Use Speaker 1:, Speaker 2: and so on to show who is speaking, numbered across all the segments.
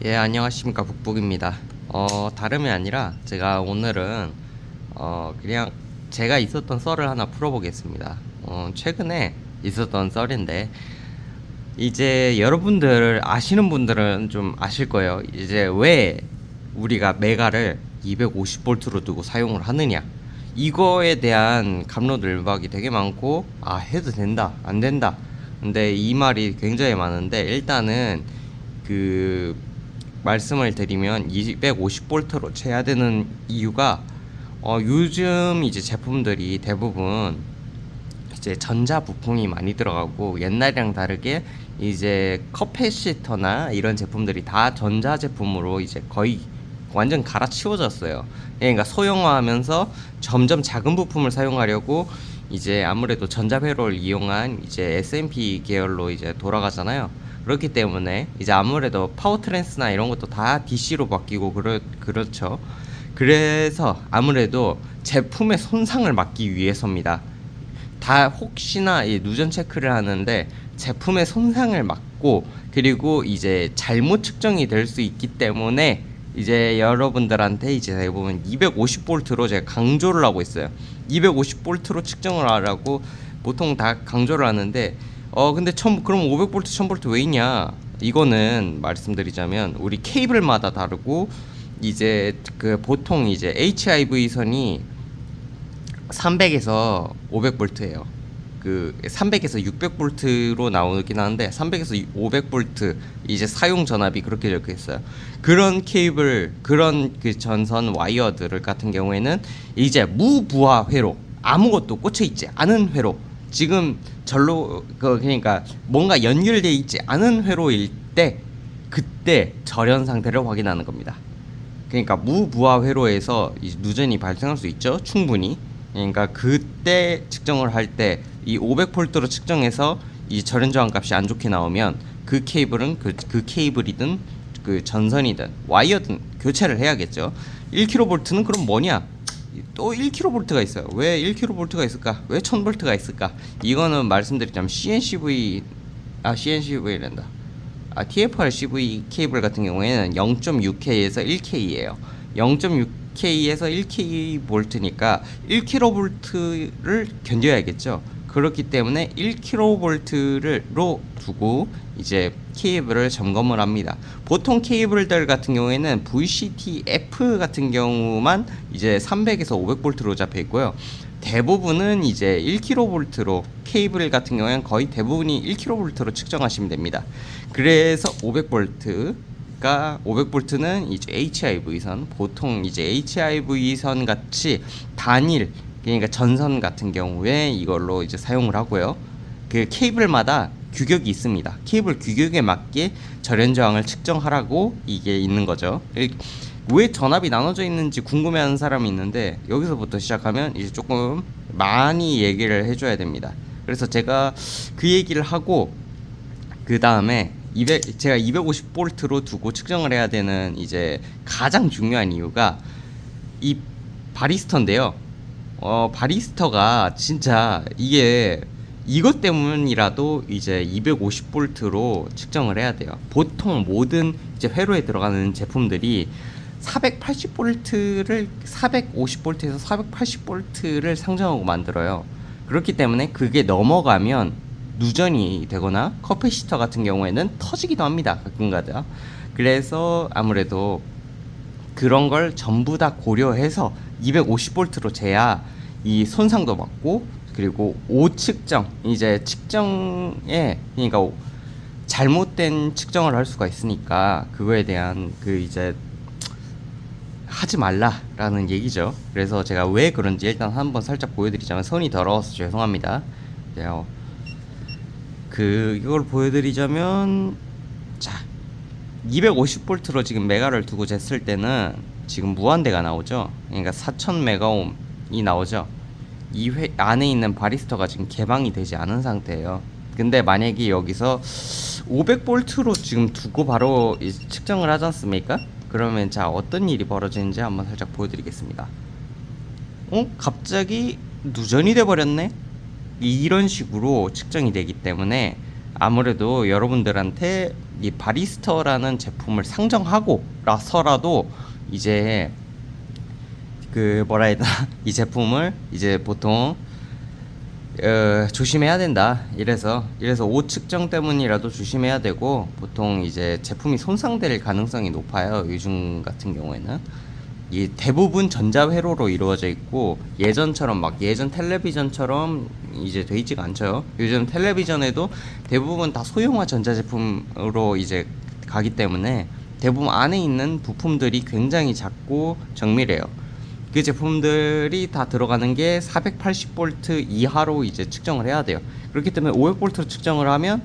Speaker 1: 예, 안녕하십니까. 북북입니다. 다름이 아니라 제가 오늘은 그냥 제가 있었던 썰을 하나 풀어보겠습니다. 최근에 있었던 썰인데 이제 여러분들 아시는 분들은 좀 아실 거예요. 이제 왜 우리가 메가를 250V로 두고 사용을 하느냐, 이거에 대한 갑론을박이 되게 많고, 해도 된다 안 된다, 근데 이 말이 굉장히 많은데, 일단은 그 말씀을 드리면 250V로 재야 되는 이유가, 요즘 이제 제품들이 대부분 이제 전자 부품이 많이 들어가고, 옛날이랑 다르게 이제 커패시터나 이런 제품들이 다 전자 제품으로 이제 거의 완전 갈아치워졌어요. 그러니까 소형화하면서 점점 작은 부품을 사용하려고 이제 아무래도 전자회로를 이용한 이제 SMP 계열로 이제 돌아가잖아요. 그렇기 때문에 이제 아무래도 파워트랜스나 이런 것도 다 DC로 바뀌고 그렇죠. 그래서 아무래도 제품의 손상을 막기 위해서입니다. 다 혹시나 이 누전 체크를 하는데 제품의 손상을 막고, 그리고 이제 잘못 측정이 될 수 있기 때문에 이제 여러분들한테 이제 대부분 250V로 제가 강조를 하고 있어요. 250V로 측정을 하라고 보통 다 강조를 하는데, 근데 그럼 500V 1000V 왜 있냐, 이거는 말씀드리자면 우리 케이블마다 다르고, 이제 그 보통 이제 HIV 선이 300에서 500V예요. 그 300에서 600V로 나오긴 하는데, 300에서 500V 이제 사용 전압이 그렇게 적혀 있어요. 그런 케이블, 그런 그 전선 와이어들 같은 경우에는 이제 무부하 회로, 아무것도 꽂혀 있지 않은 회로, 지금 그러니까 뭔가 연결되어 있지 않은 회로일 때, 그때 절연 상태를 확인하는 겁니다. 그러니까 무부하 회로에서 누전이 발생할 수 있죠, 충분히. 그러니까 그때 측정을 할 때 이 500V로 측정해서 이 절연 저항 값이 안 좋게 나오면 그 케이블은 그 케이블이든 그 전선이든 와이어든 교체를 해야겠죠. 1kV는 그럼 뭐냐? 또 1kV가 있어요. 왜 1kV가 있을까? 왜 1000V가 있을까? 이거는 말씀드리자면 CNCV란다. TFR-CV 케이블 같은 경우에는 0.6K에서 1K예요. 0.6K에서 1KV니까 1kV를 견뎌야겠죠. 그렇기 때문에 1kV로 두고 이제 케이블을 점검을 합니다. 보통 케이블들 같은 경우에는 VCTF 같은 경우만 이제 300에서 500V로 잡혀 있고요. 대부분은 이제 1kV로, 케이블 같은 경우에는 거의 대부분이 1kV로 측정하시면 됩니다. 그래서 500V는 이제 HIV선, 보통 이제 HIV선 같이 단일, 그러니까 전선 같은 경우에 이걸로 이제 사용을 하고요. 그 케이블마다 규격이 있습니다. 케이블 규격에 맞게 절연 저항을 측정하라고 이게 있는 거죠. 왜 전압이 나눠져 있는지 궁금해하는 사람이 있는데, 여기서부터 시작하면 이제 조금 많이 얘기를 해줘야 됩니다. 그래서 제가 그 얘기를 하고, 그 다음에 제가 250V로 두고 측정을 해야 되는 이제 가장 중요한 이유가 이 바리스터인데요. 바리스터가 진짜 이것 때문이라도 이제 250V로 측정을 해야 돼요. 보통 모든 이제 회로에 들어가는 제품들이 450V에서 480V를 상정하고 만들어요. 그렇기 때문에 그게 넘어가면 누전이 되거나 커패시터 같은 경우에는 터지기도 합니다, 가끔가다. 그래서 아무래도 그런 걸 전부 다 고려해서 250V로 재야 이 손상도 막고, 그리고 오측정, 이제 측정에, 그러니까 잘못된 측정을 할 수가 있으니까 그거에 대한 그 이제 하지 말라라는 얘기죠. 그래서 제가 왜 그런지 일단 한번 살짝 보여드리자면, 손이 더러워서 죄송합니다. 이걸 보여드리자면, 자, 250V로 지금 메가를 두고 쟀을 때는 지금 무한대가 나오죠. 그러니까 4000메가옴이 나오죠. 안에 있는 바리스터가 지금 개방이 되지 않은 상태예요. 근데 만약에 여기서 500V로 지금 두고 바로 측정을 하지 않습니까? 그러면 자, 어떤 일이 벌어지는지 한번 살짝 보여드리겠습니다. 갑자기 누전이 돼버렸네? 이런 식으로 측정이 되기 때문에 아무래도 여러분들한테 이 바리스터라는 제품을 상정하고라서라도 이제 그 뭐라 해야 되나 이 제품을 이제 보통 조심해야 된다. 이래서 옷 측정 때문이라도 조심해야 되고, 보통 이제 제품이 손상될 가능성이 높아요. 요즘 같은 경우에는 이 대부분 전자회로로 이루어져 있고, 예전처럼 막 예전 텔레비전처럼 이제 돼 있지가 않죠. 요즘 텔레비전에도 대부분 다 소형화 전자제품으로 이제 가기 때문에 대부분 안에 있는 부품들이 굉장히 작고 정밀해요. 그 제품들이 다 들어가는 게 480V 이하로 이제 측정을 해야 돼요. 그렇기 때문에 500V로 측정을 하면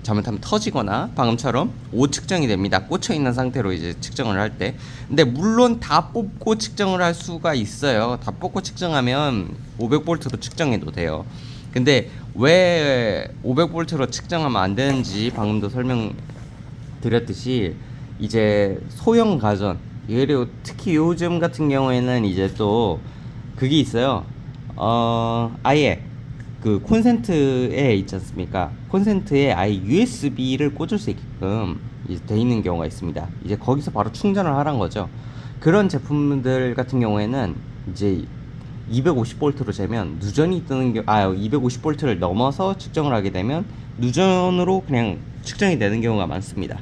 Speaker 1: 잘못하면 터지거나 방금처럼 오측정이 됩니다. 꽂혀 있는 상태로 이제 측정을 할 때. 근데 물론 다 뽑고 측정을 할 수가 있어요. 다 뽑고 측정하면 500V로 측정해도 돼요. 근데 왜 500V로 측정하면 안 되는지 방금도 설명드렸듯이, 이제 소형 가전, 그리고 특히 요즘 같은 경우에는 이제 또 그게 있어요. 아예 그 콘센트에 있지 않습니까? 콘센트에 아예 USB를 꽂을 수 있게끔 이제 돼 있는 경우가 있습니다. 이제 거기서 바로 충전을 하란 거죠. 그런 제품들 같은 경우에는 이제 250V로 재면 누전이 뜨는 250V를 넘어서 측정을 하게 되면 누전으로 그냥 측정이 되는 경우가 많습니다.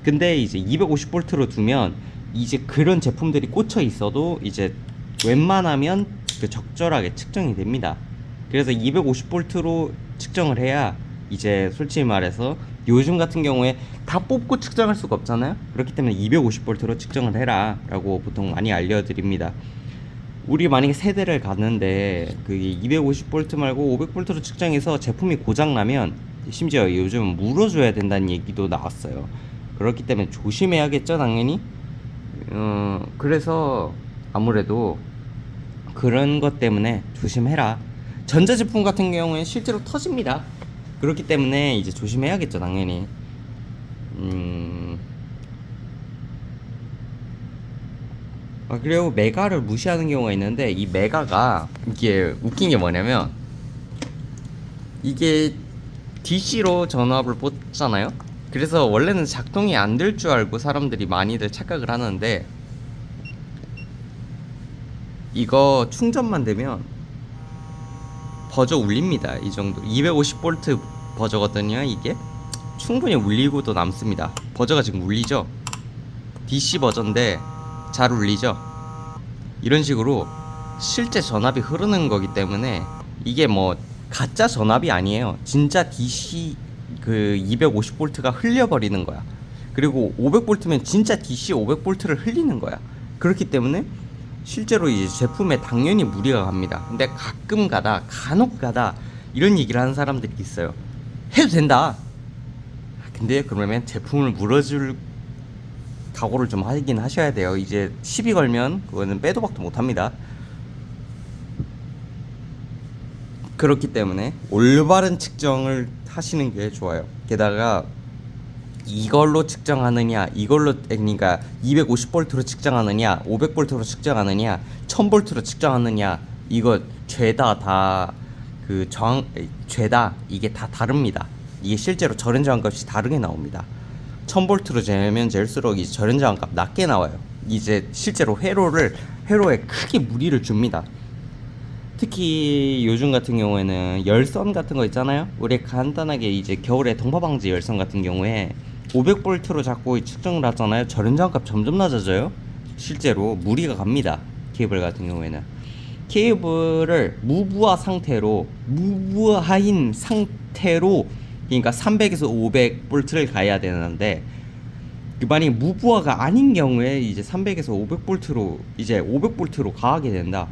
Speaker 1: 근데 이제 250V로 두면 이제 그런 제품들이 꽂혀 있어도 이제 웬만하면 그 적절하게 측정이 됩니다. 그래서 250V로 측정을 해야 이제 솔직히 말해서 요즘 같은 경우에 다 뽑고 측정할 수가 없잖아요. 그렇기 때문에 250V로 측정을 해라 라고 보통 많이 알려드립니다. 우리 만약에 세대를 갔는데 그 250V 말고 500V로 측정해서 제품이 고장나면 심지어 요즘 물어줘야 된다는 얘기도 나왔어요. 그렇기 때문에 조심해야겠죠, 당연히. 그래서 아무래도 그런 것 때문에 조심해라. 전자제품 같은 경우에 실제로 터집니다. 그렇기 때문에 이제 조심해야겠죠, 당연히. 그리고 메가를 무시하는 경우가 있는데, 이 메가가 이게 웃긴 게 뭐냐면, 이게 DC로 전압을 뽑잖아요. 그래서 원래는 작동이 안 될 줄 알고 사람들이 많이들 착각을 하는데, 이거 충전만 되면 버저 울립니다. 이 정도 250V 버저거든요. 이게 충분히 울리고도 남습니다. 버저가 지금 울리죠. DC 버전인데 잘 울리죠. 이런 식으로 실제 전압이 흐르는 거기 때문에 이게 뭐 가짜 전압이 아니에요. 진짜 DC 그 250V가 흘려버리는 거야. 그리고 500V면 진짜 DC 500V를 흘리는 거야. 그렇기 때문에 실제로 이 제품에 당연히 무리가 갑니다. 근데 가끔 가다, 간혹 가다 이런 얘기를 하는 사람들이 있어요. 해도 된다. 근데 그러면 제품을 물어줄 각오를 좀 하긴 하셔야 돼요. 이제 시비 걸면 그거는 빼도 박도 못 합니다. 그렇기 때문에 올바른 측정을 하시는 게 좋아요. 게다가 이걸로 측정하느냐, 이걸로 그러니까 250V로 측정하느냐, 500V로 측정하느냐, 1000V로 측정하느냐, 이거 죄다 다 그 죄다 이게 다 다릅니다. 이게 실제로 절연 저항값이 다르게 나옵니다. 1000V로 재면 잴수록 이제 절연 저항값 낮게 나와요. 이제 실제로 회로에 크게 무리를 줍니다. 특히 요즘 같은 경우에는 열선 같은 거 있잖아요. 우리 간단하게 이제 겨울에 동파방지 열선 같은 경우에 500V로 자꾸 측정을 하잖아요. 절연 저항값 점점 낮아져요. 실제로 무리가 갑니다. 케이블 같은 경우에는 케이블을 무부하인 상태로 그러니까 300에서 500V를 가야 되는데, 만약에 무부하가 아닌 경우에 이제 300에서 500V로 이제 500V로 가게 된다.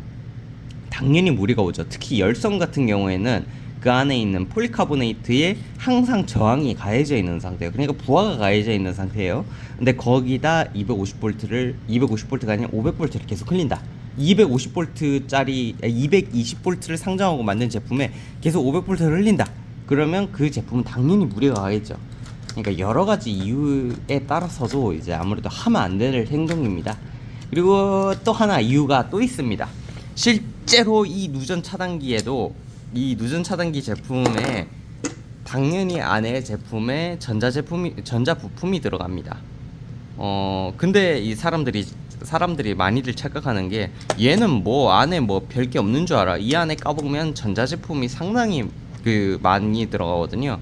Speaker 1: 당연히 무리가 오죠. 특히 열선 같은 경우에는 그 안에 있는 폴리카보네이트에 항상 저항이 가해져 있는 상태예요. 그러니까 부하가 가해져 있는 상태예요. 근데 거기다 250V가 아니라 500V를 계속 흘린다. 250V짜리 220V를 상정하고 만든 제품에 계속 500V를 흘린다. 그러면 그 제품은 당연히 무리가 가겠죠. 그러니까 여러 가지 이유에 따라서도 이제 아무래도 하면 안 될 행동입니다. 그리고 또 하나 이유가 또 있습니다. 실제로 이 누전 차단기 제품에 당연히 안에 제품에 전자부품이 들어갑니다. 근데 이 사람들이 많이들 착각하는 게 얘는 뭐 안에 뭐 별게 없는 줄 알아. 이 안에 까보면 전자제품이 상당히 그 많이 들어가거든요.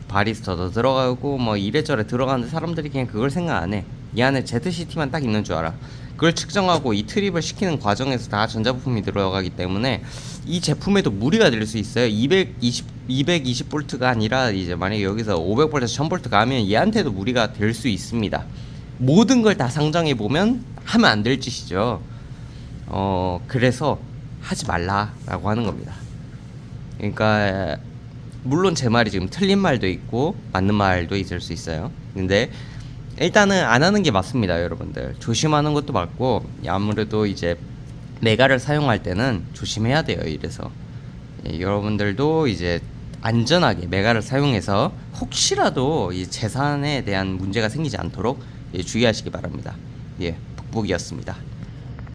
Speaker 1: 바리스타도 들어가고 뭐 이래저래 들어가는데 사람들이 그냥 그걸 생각 안 해. 이 안에 ZCT만 딱 있는 줄 알아. 그걸 측정하고 이 트립을 시키는 과정에서 다 전자부품이 들어가기 때문에 이 제품에도 무리가 될 수 있어요. 220V가 아니라 이제 만약에 여기서 500V에서 1000V 가면 얘한테도 무리가 될 수 있습니다. 모든 걸 다 상정해 보면 하면 안 될 짓이죠. 그래서 하지 말라라고 하는 겁니다. 그러니까 물론 제 말이 지금 틀린 말도 있고 맞는 말도 있을 수 있어요. 근데 일단은 안 하는 게 맞습니다, 여러분들. 조심하는 것도 맞고 아무래도 이제 메가를 사용할 때는 조심해야 돼요. 이래서 여러분들도 이제 안전하게 메가를 사용해서 혹시라도 이 재산에 대한 문제가 생기지 않도록 주의하시기 바랍니다. 예, 북북이었습니다.